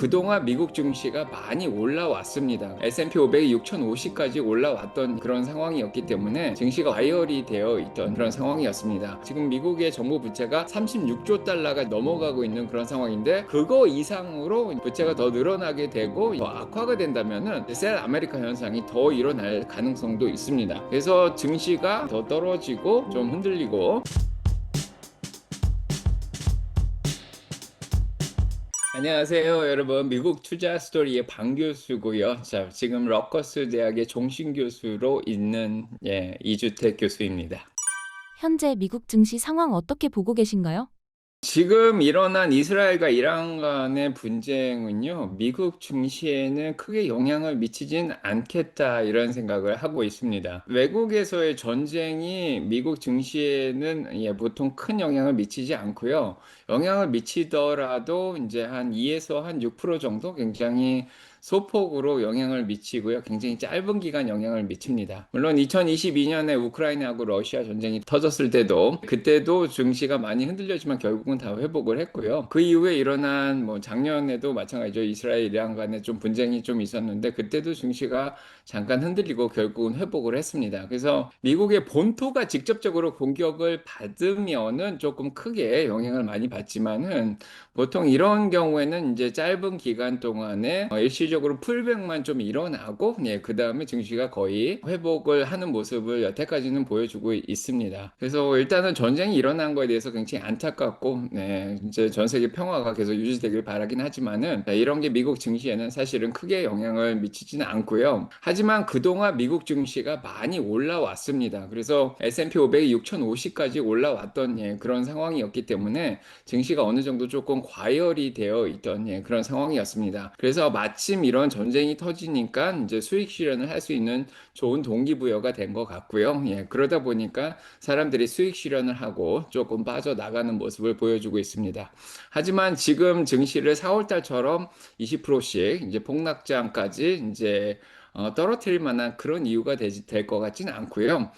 그동안 미국 증시가 많이 올라왔습니다. S&P 500이 6,050까지 올라왔던 그런 상황이었기 때문에 증시가 과열이 되어 있던 그런 상황이었습니다. 지금 미국의 정부 부채가 36조 달러가 넘어가고 있는 그런 상황인데, 그거 이상으로 부채가 더 늘어나게 되고 더 악화가 된다면은 셀 아메리카 현상이 더 일어날 가능성도 있습니다. 그래서 증시가 더 떨어지고 좀 흔들리고. 안녕하세요, 여러분. 미국 투자 스토리의 방 교수고요. 자, 지금 러커스 대학의 종신 교수로 있는 이주택 교수입니다. 현재 미국 증시 상황 어떻게 보고 계신가요? 지금 일어난 이스라엘과 이란 간의 분쟁은요, 미국 증시에는 크게 영향을 미치진 않겠다, 이런 생각을 하고 있습니다. 외국에서의 전쟁이 미국 증시에는 보통 큰 영향을 미치지 않고요. 영향을 미치더라도 이제 한 2에서 한 6% 정도 굉장히 소폭으로 영향을 미치고요. 굉장히 짧은 기간 영향을 미칩니다. 물론 2022년에 우크라이나하고 러시아 전쟁이 터졌을 때도 그때도 증시가 많이 흔들렸지만 결국은 다 회복을 했고요. 그 이후에 일어난 작년에도 마찬가지죠. 이스라엘 이란 간에 좀 분쟁이 좀 있었는데 그때도 증시가 잠깐 흔들리고 결국은 회복을 했습니다. 그래서 미국의 본토가 직접적으로 공격을 받으면은 조금 크게 영향을 많이 받지만은 보통 이런 경우에는 이제 짧은 기간 동안에 일시적으로 풀백만 좀 일어나고, 그 다음에 증시가 거의 회복을 하는 모습을 여태까지는 보여주고 있습니다. 그래서 일단은 전쟁이 일어난 거에 대해서 굉장히 안타깝고, 이제 전 세계 평화가 계속 유지되길 바라긴 하지만은, 이런 게 미국 증시에는 사실은 크게 영향을 미치지는 않고요. 하지만 그동안 미국 증시가 많이 올라왔습니다. 그래서 S&P 500이 6,050까지 올라왔던 그런 상황이었기 때문에 증시가 어느 정도 조금 과열이 되어 있던 그런 상황이었습니다. 그래서 마침 이런 전쟁이 터지니까 이제 수익 실현을 할 수 있는 좋은 동기부여가 된 것 같고요. 그러다 보니까 사람들이 수익 실현을 하고 조금 빠져나가는 모습을 보여주고 있습니다. 하지만 지금 증시를 4월 달처럼 20%씩 이제 폭락장까지 이제 떨어뜨릴 만한 그런 이유가 될 것 같지는 않고요.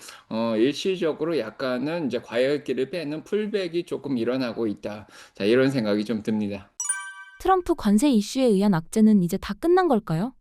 일시적으로 약간은 이제 과열기를 빼는 풀백이 조금 일어나고 있다. 자, 이런 생각이 좀 듭니다. 트럼프 관세 이슈에 의한 악재는 이제 다 끝난 걸까요?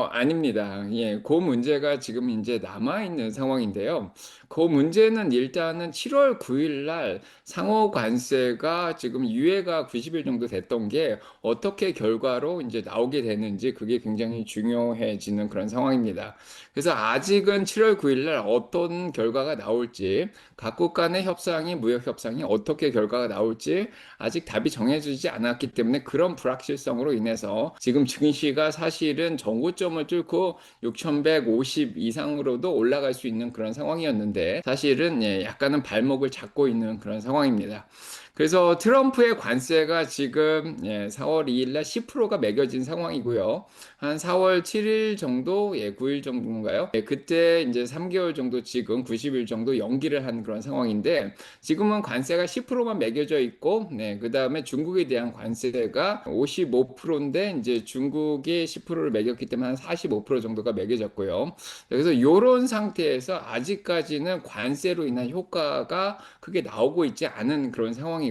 아닙니다. 그 문제가 지금 이제 남아있는 상황인데요. 그 문제는 일단은 7월 9일 날 상호 관세가 지금 유예가 90일 정도 됐던 게 어떻게 결과로 이제 나오게 되는지, 그게 굉장히 중요해지는 그런 상황입니다. 그래서 아직은 7월 9일 날 어떤 결과가 나올지, 각국 간의 협상이, 무역 협상이 어떻게 결과가 나올지 아직 답이 정해지지 않았기 때문에 그런 불확실성으로 인해서 지금 증시가 사실은 정고점을 뚫고 6,150 이상으로도 올라갈 수 있는 그런 상황이었는데, 사실은 약간은 발목을 잡고 있는 그런 상황입니다. 그래서 트럼프의 관세가 지금 4월 2일 날 10%가 매겨진 상황이고요. 한 4월 7일 정도, 9일 정도인가요? 그때 이제 3개월 정도, 지금 90일 정도 연기를 한 그런 상황인데, 지금은 관세가 10%만 매겨져 있고, 그 다음에 중국에 대한 관세가 55%인데, 이제 중국이 10%를 매겼기 때문에 한 45% 정도가 매겨졌고요. 그래서 이런 상태에서 아직까지는 관세로 인한 효과가 크게 나오고 있지 않은 그런 상황이고요.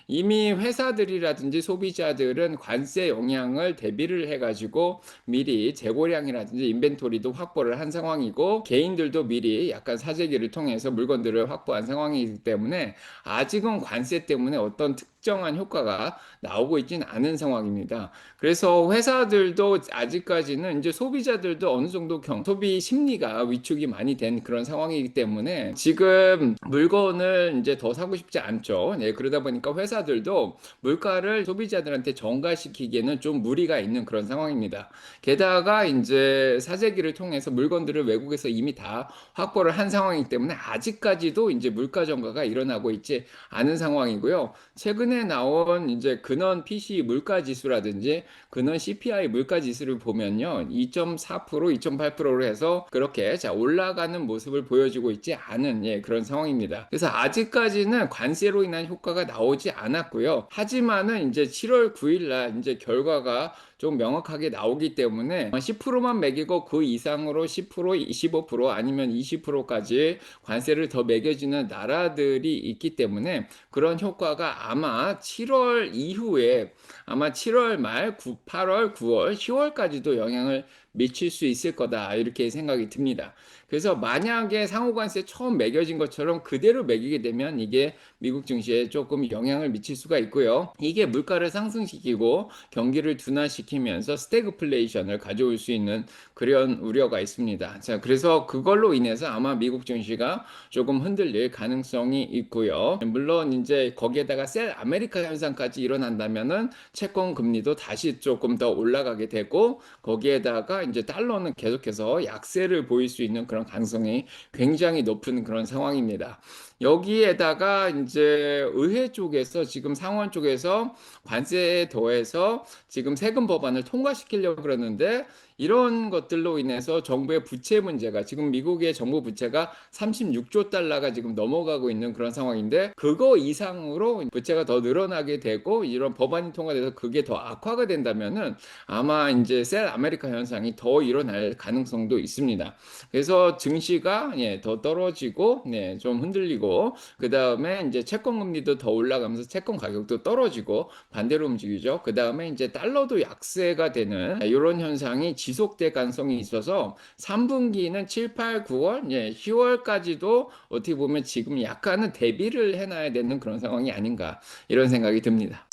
이미 회사들이라든지 소비자들은 관세 영향을 대비를 해가지고 미리 재고량이라든지 인벤토리도 확보를 한 상황이고, 개인들도 미리 약간 사재기를 통해서 물건들을 확보한 상황이기 때문에 아직은 관세 때문에 어떤 특정한 효과가 나오고 있지는 않은 상황입니다. 그래서 회사들도 아직까지는, 이제 소비자들도 어느 정도 소비 심리가 위축이 많이 된 그런 상황이기 때문에 지금 물건을 이제 더 사고 싶지 않죠. 그러다 보니까 회사들도 물가를 소비자들한테 전가시키기에는 좀 무리가 있는 그런 상황입니다. 게다가 이제 사재기를 통해서 물건들을 외국에서 이미 다 확보를 한 상황이기 때문에 아직까지도 이제 물가 전가가 일어나고 있지 않은 상황이고요. 최근에 나온 이제 근원 PC 물가 지수라든지 근원 CPI 물가 지수를 보면요, 2.4%, 2.8%로 해서 그렇게 올라가는 모습을 보여주고 있지 않은 그런 상황입니다. 그래서 아직까지는 관세로 인한 효과가 나오지 않았고요. 하지만은 이제 7월 9일 날 이제 결과가 좀 명확하게 나오기 때문에 10%만 매기고 그 이상으로 10%, 25% 아니면 20%까지 관세를 더 매겨지는 나라들이 있기 때문에 그런 효과가 아마 7월 이후에 아마 7월 말, 8월, 9월, 10월까지도 영향을 미칠 수 있을 거다 이렇게 생각이 듭니다. 그래서 만약에 상호관세 처음 매겨진 것처럼 그대로 매기게 되면 이게 미국 증시에 조금 영향을 미칠 수가 있고요. 이게 물가를 상승시키고 경기를 둔화시키면서 스태그플레이션을 가져올 수 있는 그런 우려가 있습니다. 자, 그래서 그걸로 인해서 아마 미국 증시가 조금 흔들릴 가능성이 있고요. 물론 이제 거기에다가 셀 아메리카 현상까지 일어난다면은 채권 금리도 다시 조금 더 올라가게 되고 거기에다가 이제 달러는 계속해서 약세를 보일 수 있는 그런 가능성이 굉장히 높은 그런 상황입니다. 여기에다가 이제 의회 쪽에서 지금 상원 쪽에서 관세에 더해서 지금 세금 법안을 통과시키려고 그러는데 이런 것들로 인해서 정부의 부채 문제가 지금 미국의 정부 부채가 36조 달러가 지금 넘어가고 있는 그런 상황인데 그거 이상으로 부채가 더 늘어나게 되고 이런 법안이 통과돼서 그게 더 악화가 된다면은 아마 이제 셀 아메리카 현상이 더 일어날 가능성도 있습니다. 그래서 증시가 더 떨어지고 좀 흔들리고 그 다음에 이제 채권 금리도 더 올라가면서 채권 가격도 떨어지고 반대로 움직이죠. 그 다음에 이제 달러도 약세가 되는 이런 현상이 지속될 가능성이 있어서 3분기는 7, 8, 9월, 10월까지도 어떻게 보면 지금 약간은 대비를 해놔야 되는 그런 상황이 아닌가 이런 생각이 듭니다.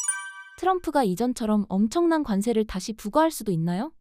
트럼프가 이전처럼 엄청난 관세를 다시 부과할 수도 있나요?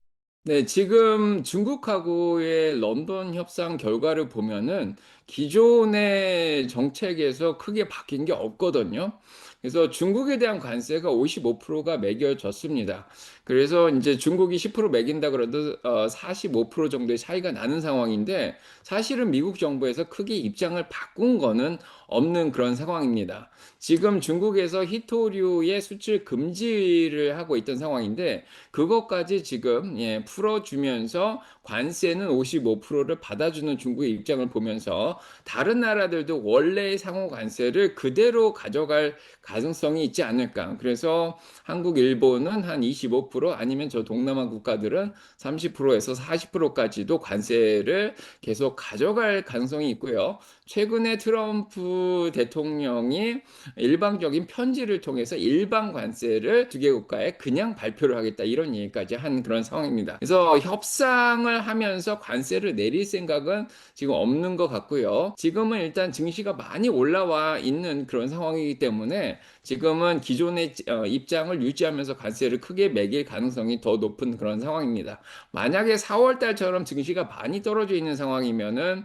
네, 지금 중국하고의 런던 협상 결과를 보면은 기존의 정책에서 크게 바뀐 게 없거든요. 그래서 중국에 대한 관세가 55%가 매겨졌습니다. 그래서 이제 중국이 10% 매긴다 그래도 45% 정도의 차이가 나는 상황인데 사실은 미국 정부에서 크게 입장을 바꾼 거는 없는 그런 상황입니다. 지금 중국에서 히토류의 수출 금지를 하고 있던 상황인데 그것까지 지금 풀어주면서 관세는 55%를 받아주는 중국의 입장을 보면서 다른 나라들도 원래의 상호 관세를 그대로 가져갈 가능성이 있지 않을까. 그래서 한국, 일본은 한 25% 아니면 저 동남아 국가들은 30%에서 40%까지도 관세를 계속 가져갈 가능성이 있고요. 최근에 트럼프 대통령이 일방적인 편지를 통해서 일방 관세를 두 개 국가에 그냥 발표를 하겠다 이런 얘기까지 한 그런 상황입니다. 그래서 협상을 하면서 관세를 내릴 생각은 지금 없는 것 같고요. 지금은 일단 증시가 많이 올라와 있는 그런 상황이기 때문에 지금은 기존의 입장을 유지하면서 관세를 크게 매길 가능성이 더 높은 그런 상황입니다. 만약에 4월 달처럼 증시가 많이 떨어져 있는 상황이면은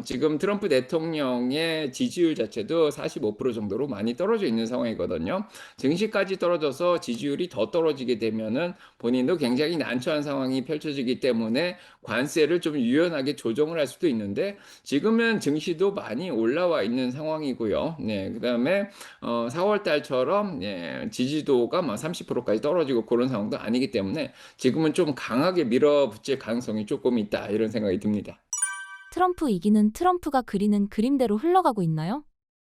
지금 트럼프 대통령의 지지율 자체도 45% 정도로 많이 떨어져 있는 상황이거든요. 증시까지 떨어져서 지지율이 더 떨어지게 되면은 본인도 굉장히 난처한 상황이 펼쳐지기 때문에 관세를 좀 유연하게 조정을 할 수도 있는데 지금은 증시도 많이 올라와 있는 상황이고요. 네, 그다음에 4월 달처럼 지지도가 막 30%까지 떨어지고 그런 상황도 아니기 때문에 지금은 좀 강하게 밀어붙일 가능성이 조금 있다 이런 생각이 듭니다. 트럼프 이기는 트럼프가 그리는 그림대로 흘러가고 있나요?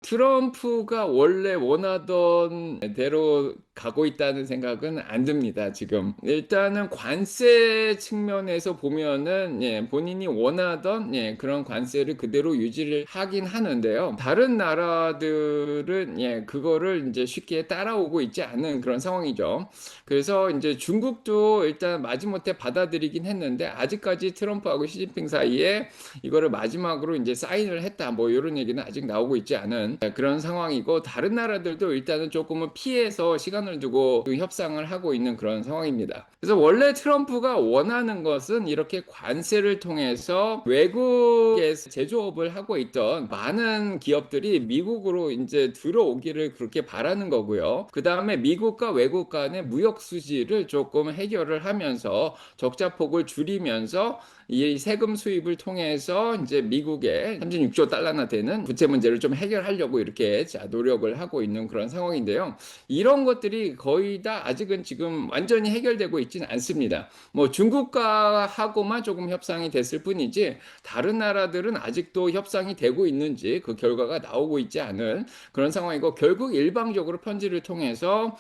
트럼프가 원래 원하던 대로 가고 있다는 생각은 안 듭니다, 지금. 일단은 관세 측면에서 보면은, 본인이 원하던, 그런 관세를 그대로 유지를 하긴 하는데요. 다른 나라들은, 그거를 이제 쉽게 따라오고 있지 않은 그런 상황이죠. 그래서 이제 중국도 일단 마지못해 받아들이긴 했는데, 아직까지 트럼프하고 시진핑 사이에 이거를 마지막으로 이제 사인을 했다, 뭐 이런 얘기는 아직 나오고 있지 않은 그런 상황이고 다른 나라들도 일단은 조금은 피해서 시간을 두고 협상을 하고 있는 그런 상황입니다. 그래서 원래 트럼프가 원하는 것은 이렇게 관세를 통해서 외국에서 제조업을 하고 있던 많은 기업들이 미국으로 이제 들어오기를 그렇게 바라는 거고요. 그 다음에 미국과 외국 간의 무역 수지를 조금 해결을 하면서 적자폭을 줄이면서 이 세금 수입을 통해서 이제 미국의 36조 달러나 되는 부채 문제를 좀 해결하려고 이렇게 노력을 하고 있는 그런 상황인데요. 이런 것들이 나라들이 거의 다 아직은 지금 완전히 해결되고 있지는 않습니다. 뭐 중국하고만 조금 협상이 됐을 뿐이지 다른 나라들은 아직도 협상이 되고 있는지 그 결과가 나오고 있지 않은 그런 상황이고, 결국 일방적으로 편지를 통해서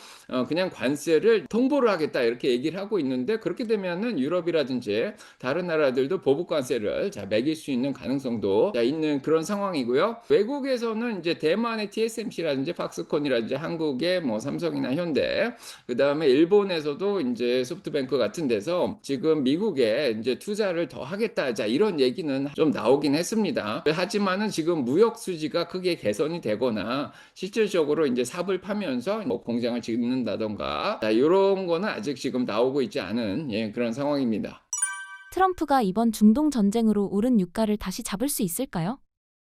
그냥 관세를 통보를 하겠다 이렇게 얘기를 하고 있는데, 그렇게 되면은 유럽이라든지 다른 나라들도 보복 관세를 매길 수 있는 가능성도 있는 그런 상황이고요. 외국에서는 이제 대만의 TSMC라든지 팍스콘이라든지 한국의 뭐 삼성이나 현대, 그다음에 일본에서도 이제 소프트뱅크 같은 데서 지금 미국에 이제 투자를 더 하겠다, 자 이런 얘기는 좀 나오긴 했습니다. 하지만은 지금 무역 수지가 크게 개선이 되거나 실질적으로 이제 삽을 파면서 뭐 공장을 짓는다던가, 자 이런 거는 아직 지금 나오고 있지 않은 그런 상황입니다. 트럼프가 이번 중동 전쟁으로 오른 유가를 다시 잡을 수 있을까요?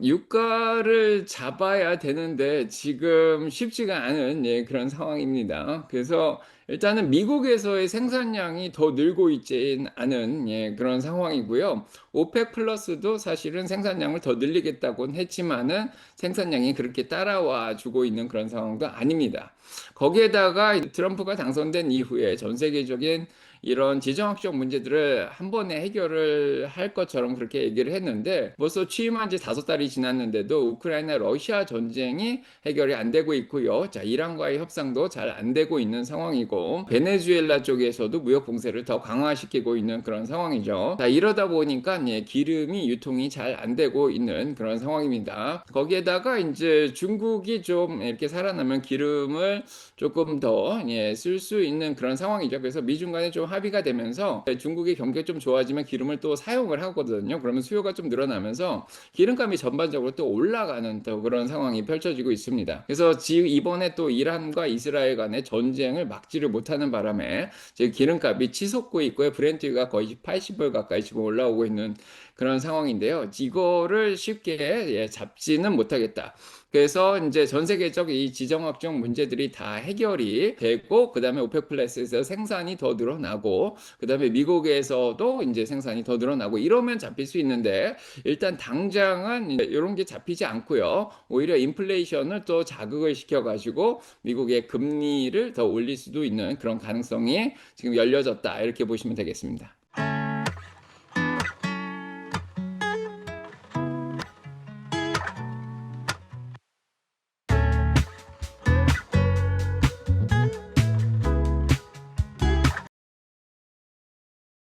유가를 잡아야 되는데 지금 쉽지가 않은 그런 상황입니다. 그래서 일단은 미국에서의 생산량이 더 늘고 있진 않은 그런 상황이고요. 오펙 플러스도 사실은 생산량을 더 늘리겠다고는 했지만은 생산량이 그렇게 따라와 주고 있는 그런 상황도 아닙니다. 거기에다가 트럼프가 당선된 이후에 전 세계적인 이런 지정학적 문제들을 한 번에 해결을 할 것처럼 그렇게 얘기를 했는데, 벌써 취임한 지 5달이 지났는데도 우크라이나 러시아 전쟁이 해결이 안 되고 있고요. 자, 이란과의 협상도 잘 안 되고 있는 상황이고, 베네수엘라 쪽에서도 무역 봉쇄를 더 강화시키고 있는 그런 상황이죠. 자, 이러다 보니까 기름이 유통이 잘 안 되고 있는 그런 상황입니다. 거기에다가 이제 중국이 좀 이렇게 살아나면 기름을 조금 더 쓸 수 있는 그런 상황이죠. 그래서 미중 간에 좀 합의가 되면서 중국의 경기가 좀 좋아지면 기름을 또 사용을 하거든요. 그러면 수요가 좀 늘어나면서 기름값이 전반적으로 또 올라가는 또 그런 상황이 펼쳐지고 있습니다. 그래서 지금 이번에 또 이란과 이스라엘 간의 전쟁을 막지를 못하는 바람에 지금 기름값이 치솟고 있고요. 브렌트가 거의 80불 가까이 지금 올라오고 있는 그런 상황인데요. 이거를 쉽게 잡지는 못하겠다. 그래서 이제 전 세계적 이 지정학적 문제들이 다 해결이 되고, 그다음에 오펙 플러스에서 생산이 더 늘어나고, 그다음에 미국에서도 이제 생산이 더 늘어나고 이러면 잡힐 수 있는데, 일단 당장은 이런 게 잡히지 않고요. 오히려 인플레이션을 또 자극을 시켜가지고 미국의 금리를 더 올릴 수도 있는 그런 가능성이 지금 열려졌다, 이렇게 보시면 되겠습니다.